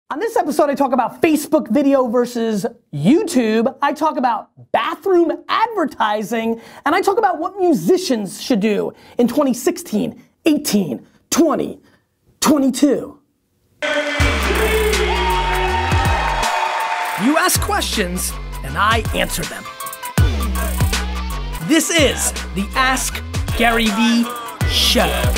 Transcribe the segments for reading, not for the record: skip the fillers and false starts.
On this episode, I talk about Facebook video versus YouTube. I talk about bathroom advertising, and I talk about what musicians should do in 2016, 18, 20, 22. You ask questions, and I answer them. This is the Ask Gary V Show.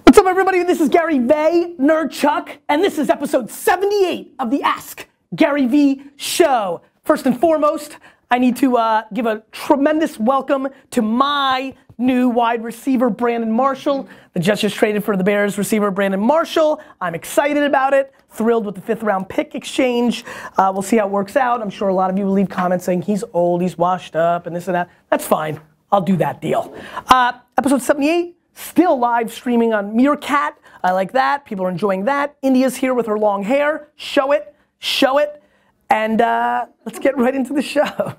What's up, everybody? This is Gary Vaynerchuk, and this is episode 78 of the Ask Gary V Show. First and foremost, I need to give a tremendous welcome to my new wide receiver, Brandon Marshall. The Jets just traded for the Bears receiver, Brandon Marshall. I'm excited about it, thrilled with the 5th round pick exchange. We'll see how it works out. I'm sure a lot of you will leave comments saying he's old, he's washed up, and this and that. That's fine. I'll do that deal. Episode 78. Still live streaming on Meerkat. I like that. People are enjoying that. India's here with her long hair. Show it. And let's get right into the show.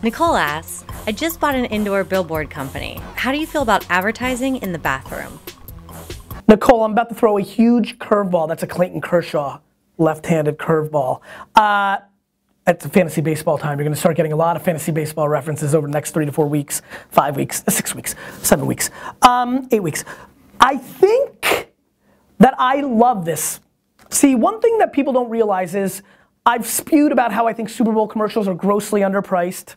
Nicole asks, I just bought an indoor billboard company. How do you feel about advertising in the bathroom? Nicole, I'm about to throw a huge curveball. That's a Clayton Kershaw left-handed curveball. It's a fantasy baseball time. You're going to start getting a lot of fantasy baseball references over the next 3 to 4 weeks, 5 weeks, 6 weeks, 7 weeks, 8 weeks. I think that I love this. See, one thing that people don't realize is I've spewed about how I think Super Bowl commercials are grossly underpriced.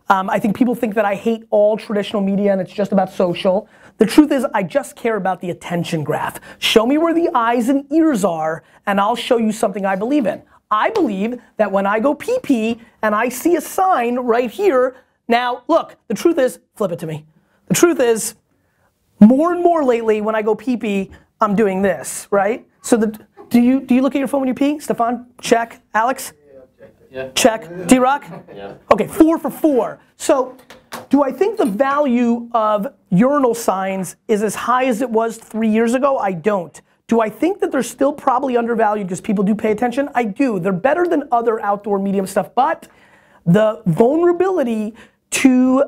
I think people think that I hate all traditional media and it's just about social. The truth is I just care about the attention graph. Show me where the eyes and ears are and I'll show you something I believe in. I believe that when I go pee-pee and I see a sign right here, now look, the truth is, flip it to me. The truth is, more and more lately when I go pee-pee, I'm doing this, right? So do you look at your phone when you pee? Stefan, check. Alex? Yeah. Check. D-Rock? Yeah. Okay, 4 for 4. So do I think the value of urinal signs is as high as it was 3 years ago? I don't. Do I think that they're still probably undervalued because people do pay attention? I do. They're better than other outdoor medium stuff, but the vulnerability to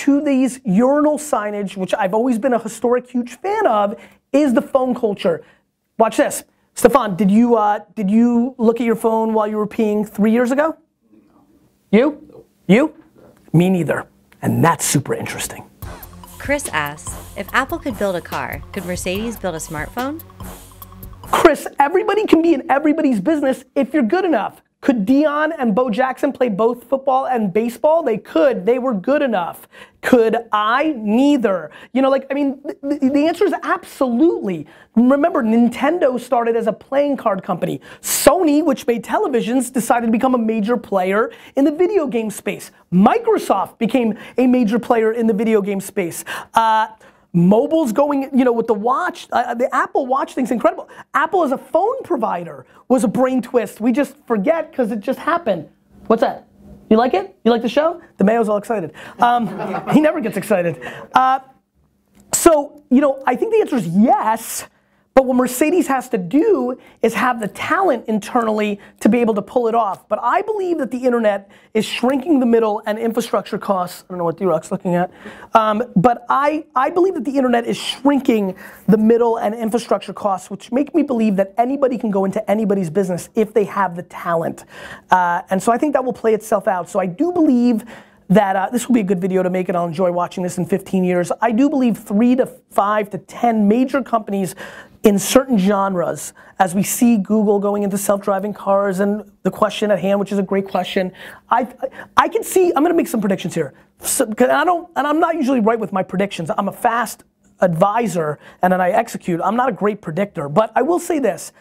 these urinal signage, which I've always been a historic huge fan of, is the phone culture. Watch this. Stefan, did you look at your phone while you were peeing 3 years ago? You? Nope. You? Me neither. And that's super interesting. Chris asks, if Apple could build a car, could Mercedes build a smartphone? Chris, everybody can be in everybody's business if you're good enough. Could Deion and Bo Jackson play both football and baseball? They could. They were good enough. Could I? Neither. You know, like, I mean, the answer is absolutely. Remember, Nintendo started as a playing card company. Sony, which made televisions, decided to become a major player in the video game space. Microsoft became a major player in the video game space. Mobile's going, you know, with the watch, the Apple Watch thing's incredible. Apple as a phone provider was a brain twist. We just forget because it just happened. What's that? You like it? You like the show? The Mayo's all excited. He never gets excited. So, you know, I think the answer is yes, but what Mercedes has to do is have the talent internally to be able to pull it off. But I believe that the internet is shrinking the middle and infrastructure costs. I don't know what D-Rock's looking at. But I believe that the internet is shrinking the middle and infrastructure costs, which make me believe that anybody can go into anybody's business if they have the talent. And so I think that will play itself out. So I do believe that this will be a good video to make, and I'll enjoy watching this in 15 years. I do believe 3 to 5 to 10 major companies in certain genres, as we see Google going into self-driving cars and the question at hand, which is a great question. I can see, I'm gonna make some predictions here. So, I'm not usually right with my predictions. I'm a fast advisor and then I execute. I'm not a great predictor, but I will say this,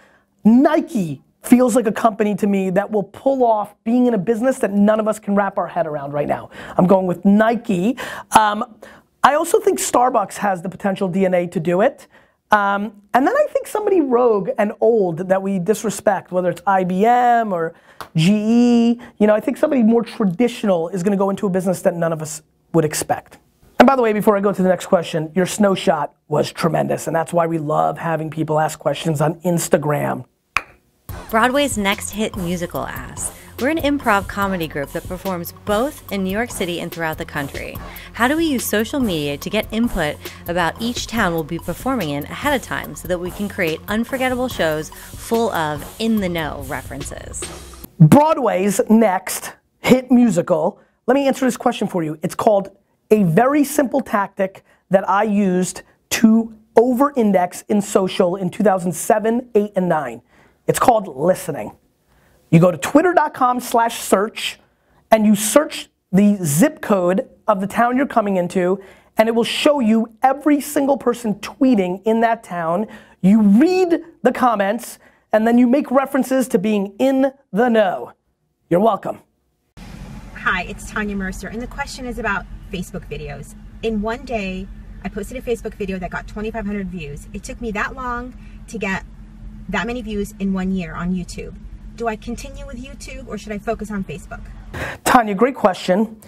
Nike feels like a company to me that will pull off being in a business that none of us can wrap our head around right now. I'm going with Nike. I also think Starbucks has the potential DNA to do it. And then I think somebody rogue and old that we disrespect, whether it's IBM or GE, you know, I think somebody more traditional is gonna go into a business that none of us would expect. And by the way, before I go to the next question, your snow shot was tremendous, and that's why we love having people ask questions on Instagram. Broadway's next hit musical asks, We're an improv comedy group that performs both in New York City and throughout the country. How do we use social media to get input about each town we'll be performing in ahead of time so that we can create unforgettable shows full of in-the-know references? Broadway's next hit musical. Let me answer this question for you. It's called a very simple tactic that I used to over-index in social in 2007, 8, and 9. It's called listening. You go to twitter.com/search and you search the zip code of the town you're coming into, and it will show you every single person tweeting in that town. You read the comments, and then you make references to being in the know. You're welcome. Hi, it's Tanya Mercer, and the question is about Facebook videos. In one day, I posted a Facebook video that got 2,500 views. It took me that long to get that many views in 1 year on YouTube. Do I continue with YouTube or should I focus on Facebook? Tanya, great question.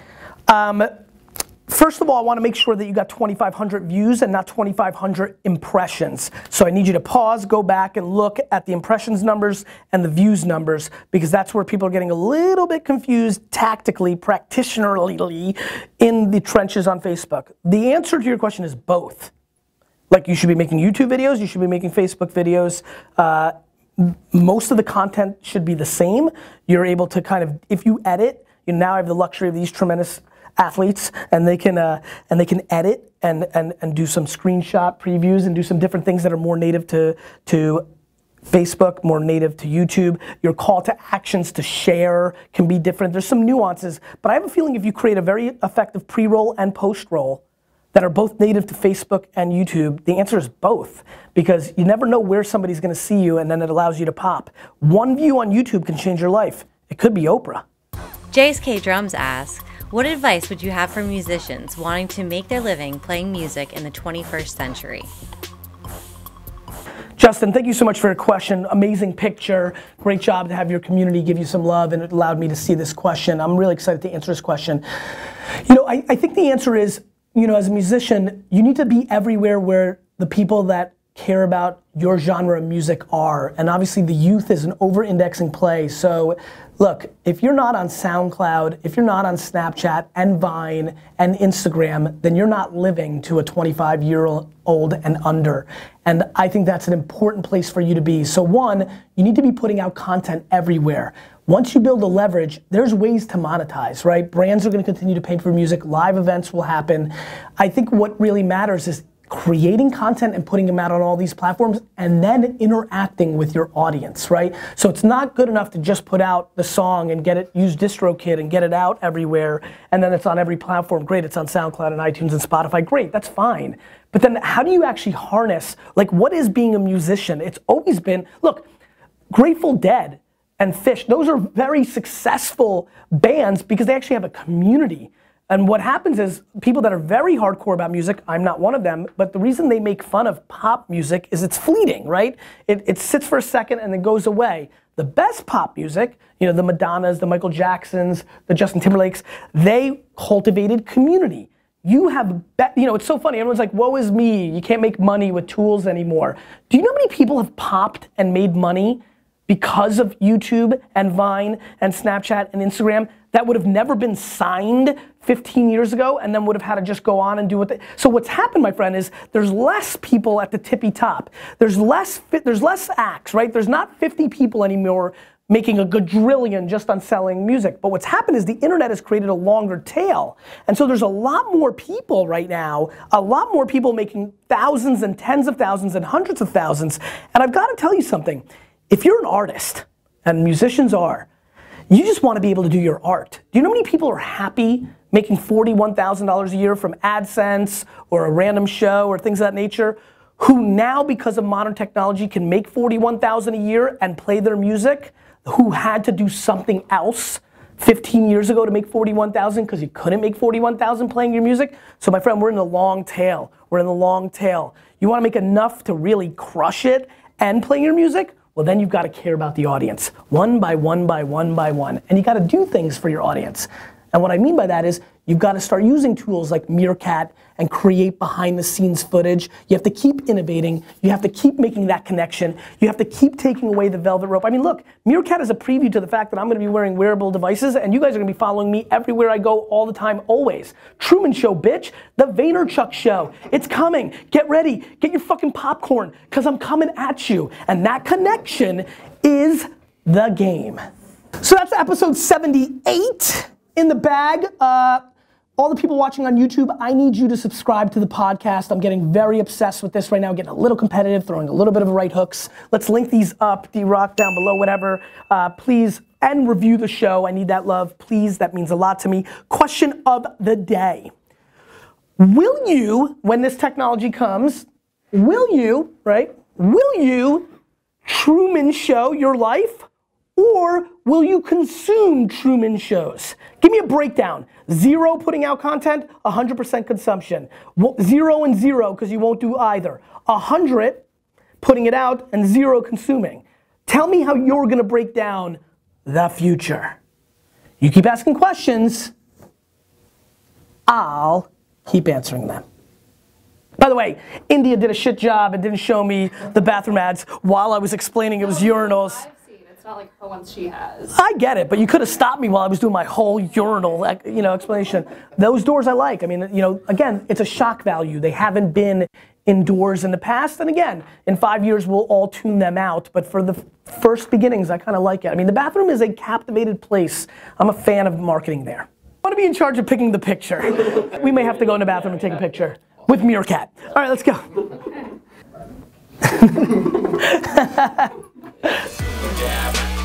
First of all, I want to make sure that you got 2,500 views and not 2,500 impressions. So I need you to pause, go back and look at the impressions numbers and the views numbers, because that's where people are getting a little bit confused tactically, practitionerly in the trenches on Facebook. The answer to your question is both. Like, you should be making YouTube videos, you should be making Facebook videos. Most of the content should be the same. You're able to kind of, if you edit, you know, now I have the luxury of these tremendous athletes, and they can edit and do some screenshot previews and do some different things that are more native to Facebook, more native to YouTube. Your call to actions to share can be different. There's some nuances, but I have a feeling if you create a very effective pre-roll and post-roll that are both native to Facebook and YouTube, the answer is both, because you never know where somebody's gonna see you, and then it allows you to pop. One view on YouTube can change your life. It could be Oprah. JSK Drums asks, what advice would you have for musicians wanting to make their living playing music in the 21st century? Justin, thank you so much for your question. Amazing picture. Great job to have your community give you some love, and it allowed me to see this question. I'm really excited to answer this question. You know, I think the answer is, you know, as a musician, you need to be everywhere where the people that care about your genre of music are. And obviously the youth is an over-indexing play. So look, if you're not on SoundCloud, if you're not on Snapchat and Vine and Instagram, then you're not living to a 25-year-old and under. And I think that's an important place for you to be. So one, you need to be putting out content everywhere. Once you build the leverage, there's ways to monetize, right? Brands are gonna continue to pay for music, live events will happen. I think what really matters is creating content and putting them out on all these platforms, and then interacting with your audience, right? So it's not good enough to just put out the song and get it, use DistroKid and get it out everywhere, and then it's on every platform. Great, it's on SoundCloud and iTunes and Spotify. Great, that's fine. But then how do you actually harness, like, what is being a musician? It's always been, look, Grateful Dead and Fish, those are very successful bands because they actually have a community. And what happens is people that are very hardcore about music, I'm not one of them, but the reason they make fun of pop music is it's fleeting, right? It sits for a second and then goes away. The best pop music, you know, the Madonnas, the Michael Jacksons, the Justin Timberlakes, they cultivated community. You have, you know, it's so funny, everyone's like, woe is me, you can't make money with tools anymore. Do you know how many people have popped and made money because of YouTube and Vine and Snapchat and Instagram that would have never been signed 15 years ago and then would have had to just go on and do what they, so what's happened, my friend, is there's less people at the tippy top. There's less acts, right? There's not 50 people anymore making a quadrillion just on selling music. But what's happened is the internet has created a longer tail. And so there's a lot more people right now, a lot more people making thousands and tens of thousands and hundreds of thousands. And I've got to tell you something. If you're an artist, and musicians are, you just want to be able to do your art. Do you know how many people are happy making $41,000 a year from AdSense or a random show or things of that nature, who now, because of modern technology, can make $41,000 a year and play their music, who had to do something else 15 years ago to make $41,000 because you couldn't make $41,000 playing your music? So my friend, we're in the long tail. We're in the long tail. You want to make enough to really crush it and play your music? Well, then you've got to care about the audience, one by one by one by one. And you got to do things for your audience. And what I mean by that is You've got to start using tools like Meerkat and create behind the scenes footage. You have to keep innovating. You have to keep making that connection. You have to keep taking away the velvet rope. I mean, look, Meerkat is a preview to the fact that I'm gonna be wearing wearable devices and you guys are gonna be following me everywhere I go all the time, always. Truman Show, bitch. The Vaynerchuk Show. It's coming. Get ready. Get your fucking popcorn, because I'm coming at you. And that connection is the game. So that's episode 78 in the bag. All the people watching on YouTube, I need you to subscribe to the podcast. I'm getting very obsessed with this right now, getting a little competitive, throwing a little bit of right hooks. Let's link these up, D-Rock down below, whatever. Please, and review the show. I need that love, please. That means a lot to me. Question of the day. Will you, when this technology comes, will you Truman Show your life? Or will you consume Truman shows? Give me a breakdown. 0 putting out content, 100% consumption. 0 and 0 because you won't do either. 100 putting it out and 0 consuming. Tell me how you're gonna break down the future. You keep asking questions, I'll keep answering them. By the way, India did a shit job and didn't show me the bathroom ads while I was explaining it was urinals. It's not like her ones she has. I get it, but you could have stopped me while I was doing my whole urinal, explanation. Those doors I like. I mean, again, it's a shock value. They haven't been indoors in the past, and again, in 5 years we'll all tune them out. But for the first beginnings, I kind of like it. I mean, the bathroom is a captivated place. I'm a fan of marketing there. I want to be in charge of picking the picture. We may have to go in the bathroom and take a picture with Meerkat. All right, let's go. Yeah.